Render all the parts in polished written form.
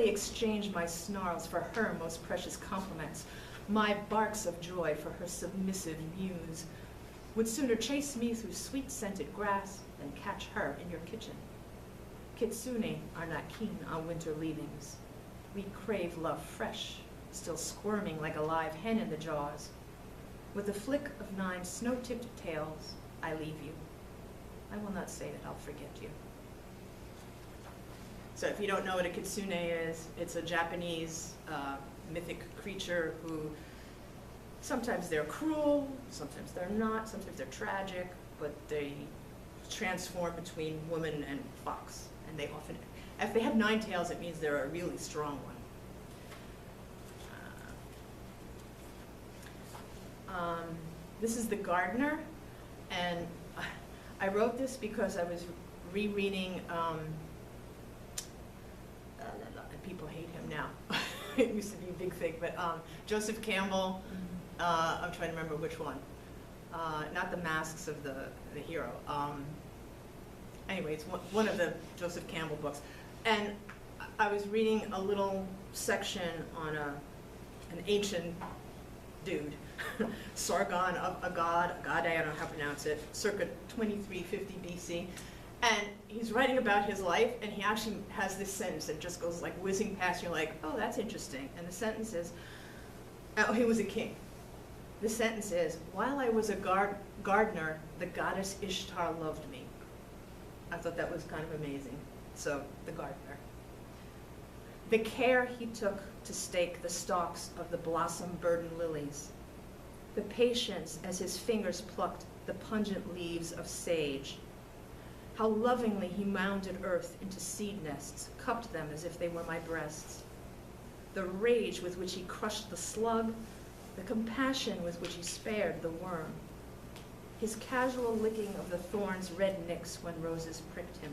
gladly exchange my snarls for her most precious compliments, my barks of joy for her submissive muse, would sooner chase me through sweet-scented grass than catch her in your kitchen. Kitsune are not keen on winter leavings. We crave love fresh, still squirming like a live hen in the jaws. With a flick of 9 snow-tipped tails, I leave you. I will not say that I'll forget you. So if you don't know what a kitsune is, it's a Japanese mythic creature who sometimes they're cruel, sometimes they're not, sometimes they're tragic, but they transform between woman and fox. And they often, if they have 9 tails, it means they're a really strong one. This is The Gardener, and I wrote this because I was rereading, people hate him now. It used to be a big thing, but Joseph Campbell, I'm trying to remember which one. Not The Masks of the Hero. Anyway, it's one of the Joseph Campbell books. And I was reading a little section on an ancient dude, Sargon of Agad, I don't know how to pronounce it, circa 2350 BC. And he's writing about his life, and he actually has this sentence that just goes like whizzing past you, like, oh, that's interesting. And the sentence is, oh, he was a king. The sentence is, while I was a gardener, the goddess Ishtar loved me. I thought that was kind of amazing. So, The Gardener. The care he took to stake the stalks of the blossom-burdened lilies. The patience as his fingers plucked the pungent leaves of sage. How lovingly he mounded earth into seed nests, cupped them as if they were my breasts. The rage with which he crushed the slug, the compassion with which he spared the worm. His casual licking of the thorn's red nicks when roses pricked him.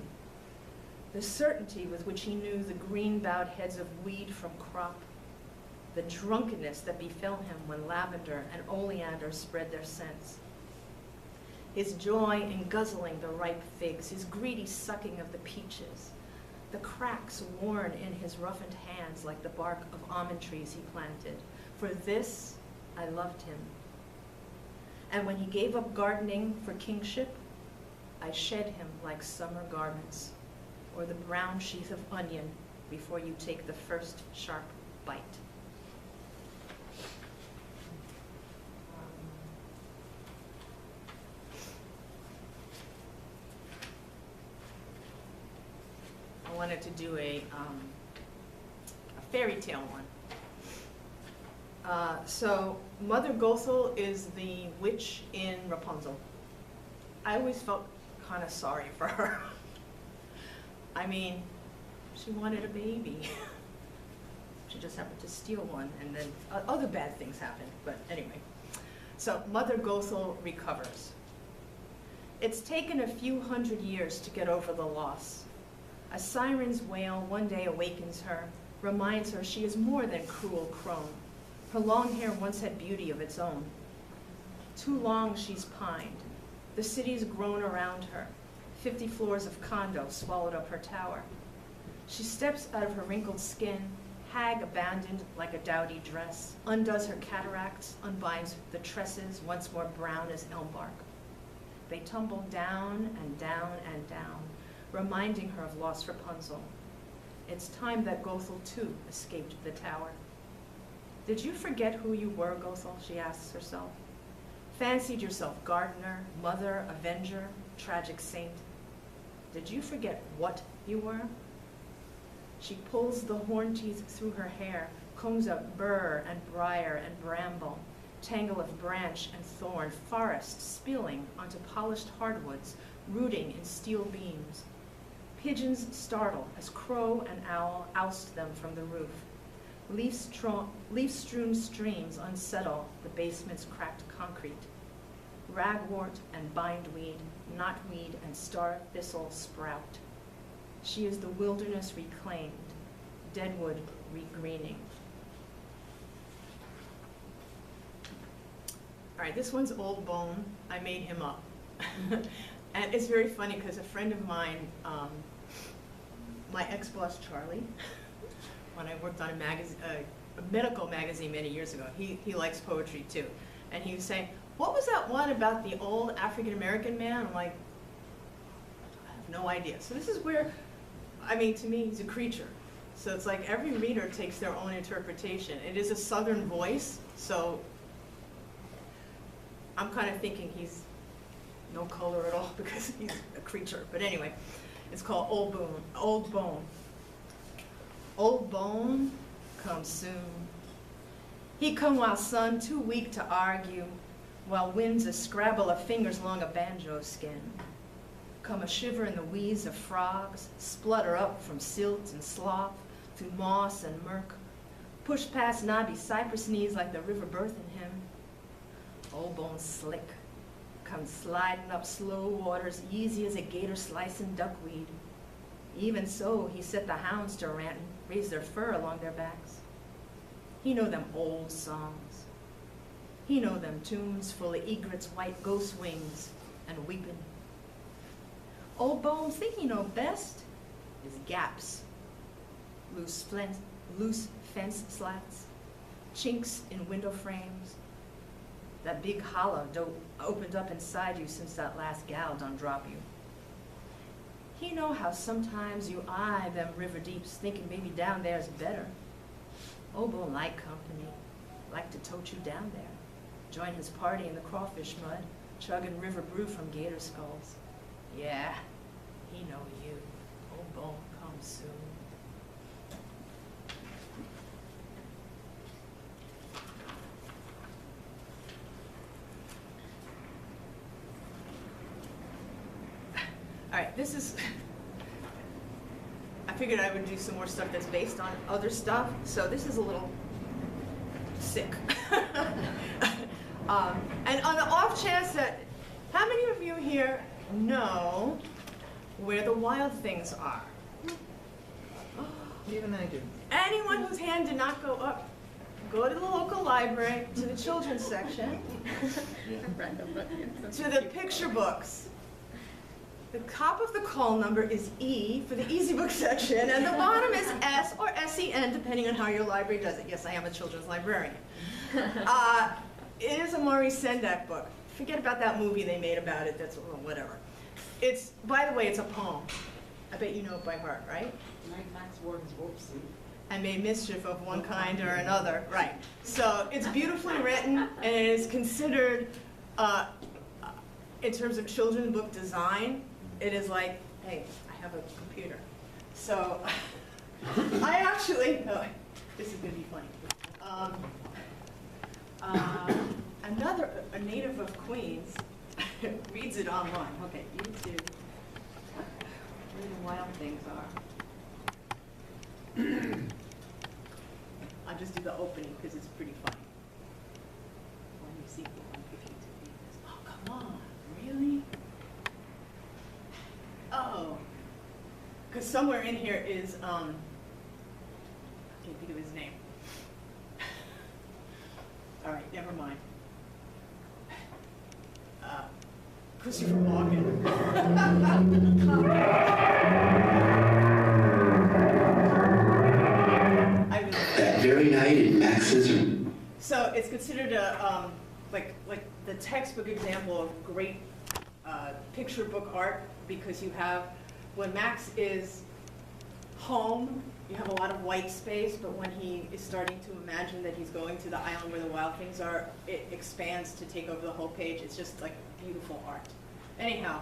The certainty with which he knew the green-bowed heads of weed from crop. The drunkenness that befell him when lavender and oleander spread their scents. His joy in guzzling the ripe figs, his greedy sucking of the peaches, the cracks worn in his roughened hands like the bark of almond trees he planted. For this, I loved him. And when he gave up gardening for kingship, I shed him like summer garments, or the brown sheath of onion before you take the first sharp bite. I wanted to do a fairy tale one. So Mother Gothel is the witch in Rapunzel. I always felt kind of sorry for her. I mean, she wanted a baby. She just happened to steal one, and then other bad things happened. But anyway, so Mother Gothel recovers. It's taken a few hundred years to get over the loss. A siren's wail one day awakens her, reminds her she is more than cruel crone. Her long hair once had beauty of its own. Too long she's pined. The city's grown around her. 50 floors of condo swallowed up her tower. She steps out of her wrinkled skin, hag abandoned like a dowdy dress, undoes her cataracts, unbinds the tresses once more brown as elm bark. They tumble down and down and down, reminding her of lost Rapunzel. It's time that Gothel too escaped the tower. Did you forget who you were, Gothel? She asks herself. Fancied yourself gardener, mother, avenger, tragic saint. Did you forget what you were? She pulls the horn teeth through her hair, combs out burr and briar and bramble, tangle of branch and thorn, forest spilling onto polished hardwoods, rooting in steel beams. Pigeons startle as crow and owl oust them from the roof. Leaf-strewn streams unsettle the basement's cracked concrete. Ragwort and bindweed, knotweed and star thistle sprout. She is the wilderness reclaimed, deadwood regreening. All right, this one's old bone. I made him up. And it's very funny because a friend of mine, my ex-boss Charlie, when I worked on a medical magazine many years ago. He likes poetry too. And he was saying, what was that one about the old African-American man? I'm like, I have no idea. So this is where, I mean, to me, he's a creature. So it's like every reader takes their own interpretation. It is a Southern voice, so I'm kind of thinking he's no color at all because he's a creature. But anyway, it's called Old Bone. Old Bone. Old Bone comes soon. He come while sun too weak to argue, while winds a scrabble of fingers along a banjo skin. Come a shiver in the wheeze of frogs, splutter up from silt and slough, through moss and murk, push past knobby cypress knees like the river birthing him. Old Bone slick, come sliding up slow waters, easy as a gator slicing duckweed. Even so, he set the hounds to rantin', raise their fur along their backs. He know them old songs. He know them tunes full of egrets' white ghost wings and weeping. Old Bone think he know best is gaps, loose fence slats, chinks in window frames, that big hollow opened up inside you since that last gal done drop you. He know how sometimes you eye them river deeps thinking maybe down there's better. Old Bone like company, like to tote you down there, join his party in the crawfish mud, chugging river brew from gator skulls. Yeah, he know you. Old Bone comes soon. All right, this is, I figured I would do some more stuff that's based on other stuff, so this is a little sick. And on the off chance that, how many of you here know where the wild things are? Even I do. Anyone whose hand did not go up, go to the local library, to the children's section, to the picture books. The top of the call number is E for the easy book section, and the bottom is S or SEN, depending on how your library does it. Yes, I am a children's librarian. It is a Maurice Sendak book. Forget about that movie they made about it, that's, well, whatever. It's, by the way, it's a poem. I bet you know it by heart, right? Max Warden's Whoopsie. And made mischief of one kind or another, right. So it's beautifully written, and it is considered, in terms of children's book design, it is like, hey, I have a computer. So I actually, oh, this is gonna be funny. A native of Queens reads it online. Okay, YouTube, where the wild things are. I'll just do the opening because it's pretty funny. When you see people on YouTube read this, oh, come on, really? Oh, because somewhere in here is, I can't think of his name. All right, never mind. Christopher Walken. That very night in Max's room. So it's considered a, like the textbook example of great picture book art, because you have, when Max is home, you have a lot of white space, but when he is starting to imagine that he's going to the island where the wild things are, it expands to take over the whole page. It's just like beautiful art. Anyhow,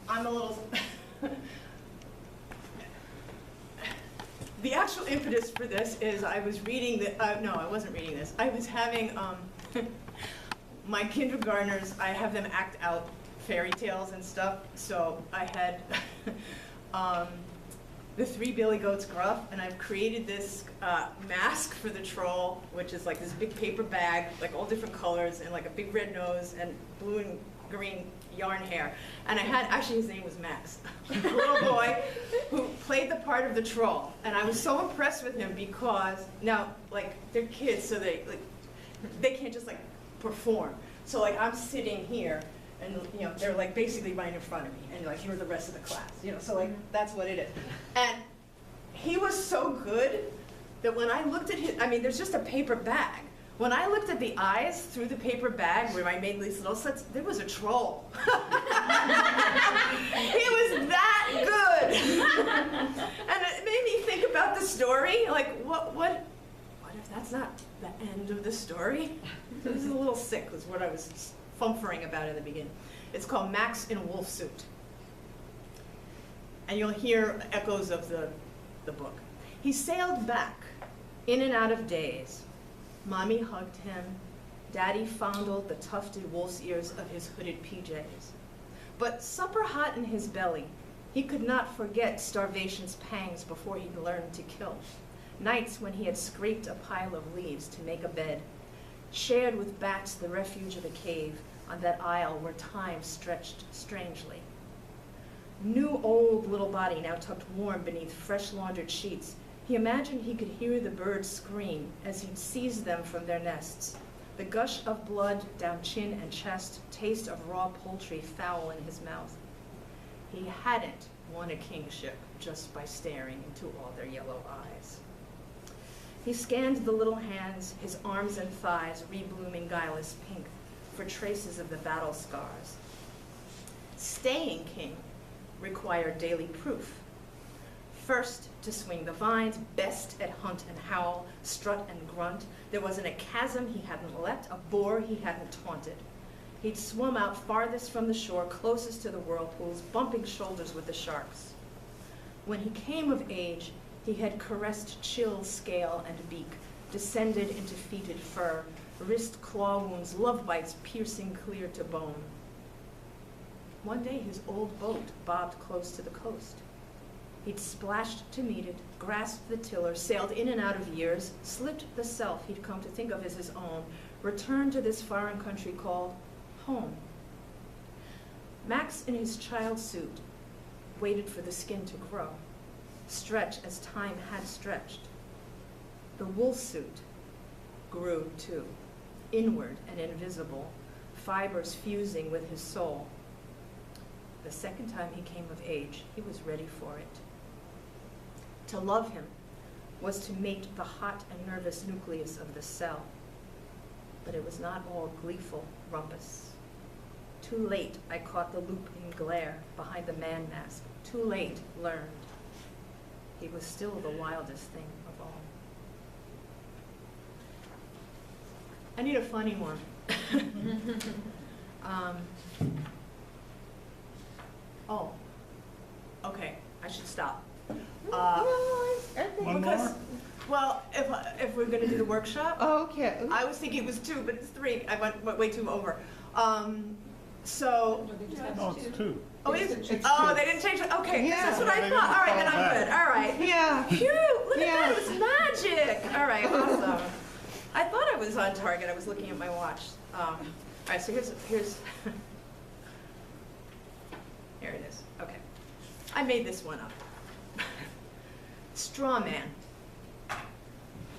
I'm a little, the actual impetus for this is I was reading no, I wasn't reading this. I was having, my kindergartners, I have them act out fairy tales and stuff, so I had the 3 Billy Goats Gruff, and I've created this mask for the troll, which is like this big paper bag, like all different colors, and like a big red nose, and blue and green yarn hair. And I had, actually his name was Max, a little boy who played the part of the troll. And I was so impressed with him because, now, like, they're kids, so they can't just like perform. So like I'm sitting here, and you know, they're like basically right in front of me, and like, you're the rest of the class, you know, so like, that's what it is. And he was so good that when I looked at his, I mean, there's just a paper bag. When I looked at the eyes through the paper bag where I made these little slits, there was a troll. He was that good. And it made me think about the story, like, what if that's not the end of the story? This is a little sick, was what I was fumfering about in the beginning. It's called Max in Wolf Suit. And you'll hear echoes of the book. He sailed back, in and out of days. Mommy hugged him. Daddy fondled the tufted wolf's ears of his hooded PJs. But supper hot in his belly, he could not forget starvation's pangs before he'd learned to kill. Nights when he had scraped a pile of leaves to make a bed, shared with bats the refuge of a cave on that isle where time stretched strangely. New old little body now tucked warm beneath fresh laundered sheets, he imagined he could hear the birds scream as he'd seize them from their nests. The gush of blood down chin and chest, taste of raw poultry foul in his mouth. He hadn't won a kingship just by staring into all their yellow eyes. He scanned the little hands, his arms and thighs reblooming guileless pink, for traces of the battle scars. Staying king required daily proof. First, to swing the vines, best at hunt and howl, strut and grunt. There wasn't a chasm he hadn't leapt, a bore he hadn't taunted. He'd swum out farthest from the shore, closest to the whirlpools, bumping shoulders with the sharks. When he came of age, he had caressed chill scale and beak, descended into fetid fur, wrist claw wounds, love bites piercing clear to bone. One day his old boat bobbed close to the coast. He'd splashed to meet it, grasped the tiller, sailed in and out of years, slipped the self he'd come to think of as his own, returned to this foreign country called home. Max, in his child suit, waited for the skin to grow, stretch as time had stretched. The wool suit grew too, inward and invisible, fibers fusing with his soul. The second time he came of age, he was ready for it. To love him was to mate the hot and nervous nucleus of the cell. But it was not all gleeful rumpus. Too late, I caught the loop in glare behind the man mask. Too late, learned. He was still the wildest thing of all. I need a funny one. Oh, okay, I should stop. One Because, more? well, if we're gonna do the workshop, Oh, okay. I was thinking it was 2, but it's 3. I went way too over. So, No, it's 2. oh, it is? It's Oh, 2. they didn't change it? Okay, Yeah. that's what I They thought. didn't All right, then call I'm back. good. All right. Yeah. Phew, look at Yeah. that, it was magic. All right, awesome. I thought I was on target. I was looking at my watch. All right, so here's here it is. Okay. I made this one up. Straw man.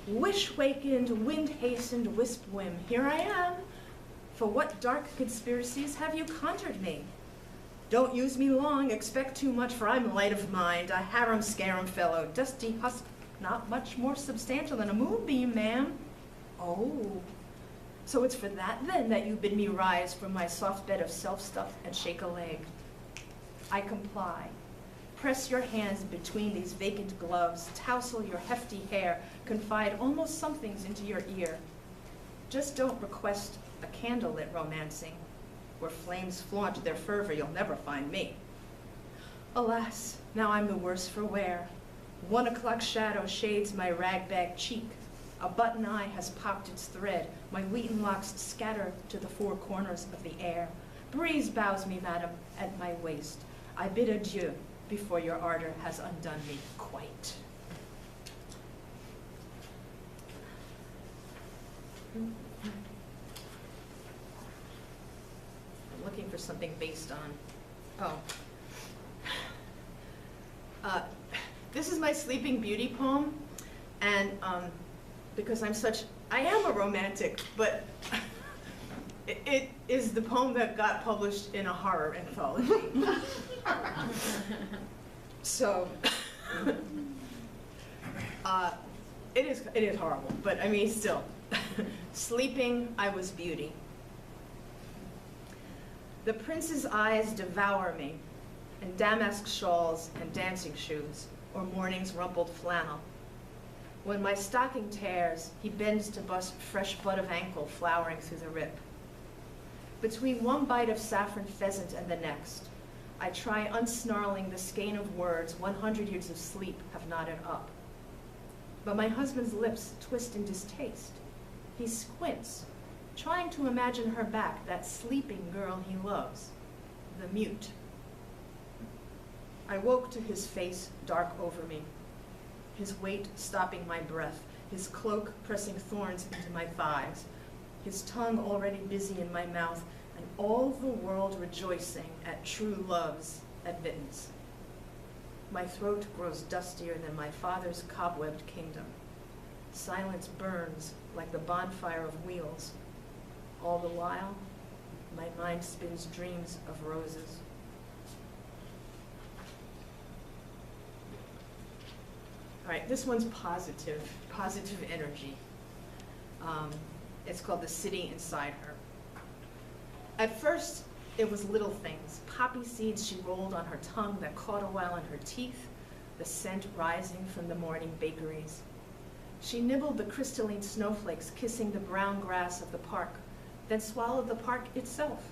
Wish wakened, wind hastened, wisp whim. Here I am. For what dark conspiracies have you conjured me? Don't use me long, expect too much, for I'm light of mind, a harum-scarum fellow, dusty husk, not much more substantial than a moonbeam, ma'am. Oh, so it's for that, then, that you bid me rise from my soft bed of self-stuff and shake a leg. I comply. Press your hands between these vacant gloves, tousle your hefty hair, confide almost somethings into your ear. Just don't request a candlelit romancing. Where flames flaunt their fervor, you'll never find me. Alas, now I'm the worse for wear. 1 o'clock shadow shades my ragbag cheek. A button eye has popped its thread. My wheaten locks scatter to the 4 corners of the air. Breeze bows me, madam, at my waist. I bid adieu before your ardor has undone me quite. I'm looking for something based on, this is my Sleeping Beauty poem, and because I am a romantic, but it is the poem that got published in a horror anthology. So, It is horrible, but I mean, still. Sleeping, I was beauty. The prince's eyes devour me, in damask shawls and dancing shoes, or morning's rumpled flannel. When my stocking tears, he bends to bust fresh bud of ankle flowering through the rip. Between one bite of saffron pheasant and the next, I try unsnarling the skein of words 100 years of sleep have knotted up. But my husband's lips twist in distaste. He squints, trying to imagine her back, that sleeping girl he loves, the mute. I woke to his face dark over me, his weight stopping my breath, his cloak pressing thorns into my thighs, his tongue already busy in my mouth, and all the world rejoicing at true love's admittance. My throat grows dustier than my father's cobwebbed kingdom. Silence burns like the bonfire of wheels. All the while, my mind spins dreams of roses. All right, this one's positive energy. It's called The City Inside Her. At first, it was little things, poppy seeds she rolled on her tongue that caught a while in her teeth, the scent rising from the morning bakeries. She nibbled the crystalline snowflakes kissing the brown grass of the park, then swallowed the park itself,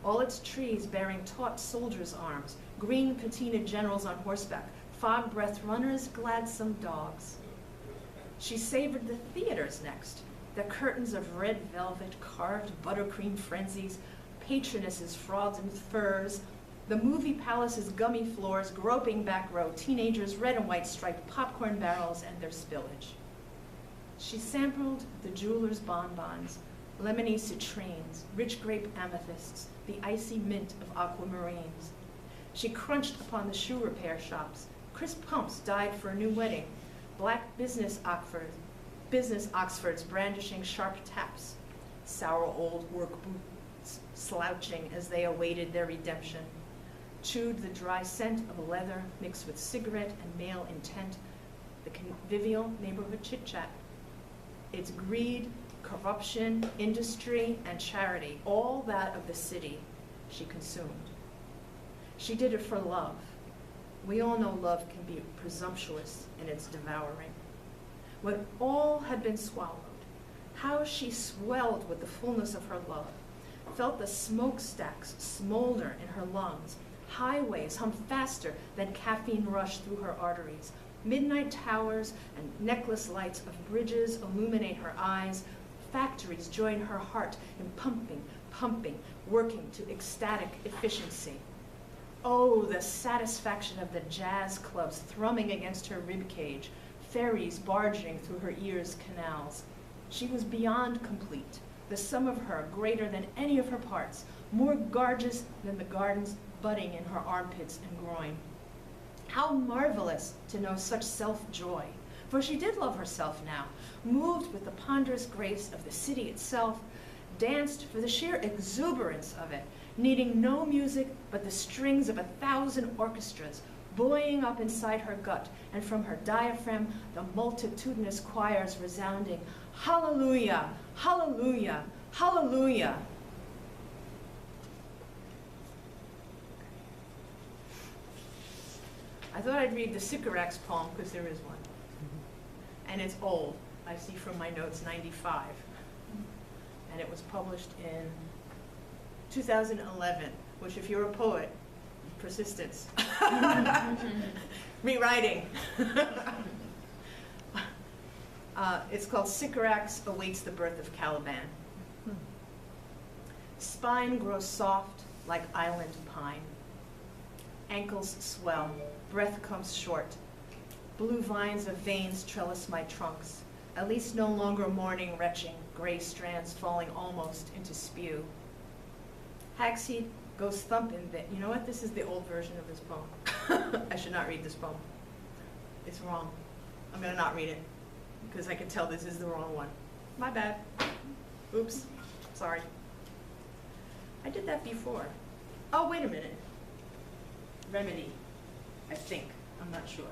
all its trees bearing taut soldiers' arms, green patinaed generals on horseback, fog-breathed runners, gladsome dogs. She savored the theaters next, the curtains of red velvet, carved buttercream frenzies, patronesses frauds in furs, the movie palace's gummy floors, groping back row, teenagers, red and white striped popcorn barrels and their spillage. She sampled the jeweler's bonbons, lemony citrines, rich grape amethysts, the icy mint of aquamarines. She crunched upon the shoe repair shops, crisp pumps dyed for a new wedding, black business Oxfords brandishing sharp taps, sour old work boots slouching as they awaited their redemption, chewed the dry scent of leather mixed with cigarette and male intent, the convivial neighborhood chit-chat. Its greed, corruption, industry, and charity, all that of the city, she consumed. She did it for love. We all know love can be presumptuous in its devouring. When all had been swallowed, how she swelled with the fullness of her love, felt the smokestacks smolder in her lungs, highways hum faster than caffeine rushed through her arteries, midnight towers and necklace lights of bridges illuminate her eyes, factories join her heart in pumping, working to ecstatic efficiency. Oh, the satisfaction of the jazz clubs thrumming against her ribcage, ferries barging through her ears' canals. She was beyond complete, the sum of her greater than any of her parts, more gorgeous than the gardens budding in her armpits and groin. How marvelous to know such self-joy, for she did love herself now, moved with the ponderous grace of the city itself, danced for the sheer exuberance of it, needing no music but the strings of 1,000 orchestras, buoying up inside her gut, and from her diaphragm, the multitudinous choirs resounding, hallelujah, hallelujah, hallelujah. I thought I'd read the Sycorax poem, because there is one. And it's old. I see from my notes 95. And it was published in 2011, which if you're a poet, persistence. Rewriting. It's called Sycorax Awaits the Birth of Caliban. Spine grows soft like island pine. Ankles swell, breath comes short. Blue vines of veins trellis my trunks, at least no longer morning retching, gray strands falling almost into spew. Hagseed goes thumping. You know what? This is the old version of this poem. I should not read this poem. It's wrong. I'm going to not read it because I can tell this is the wrong one. My bad. Oops. Sorry. I did that before. Oh, wait a minute. Remedy, I think. I'm not sure.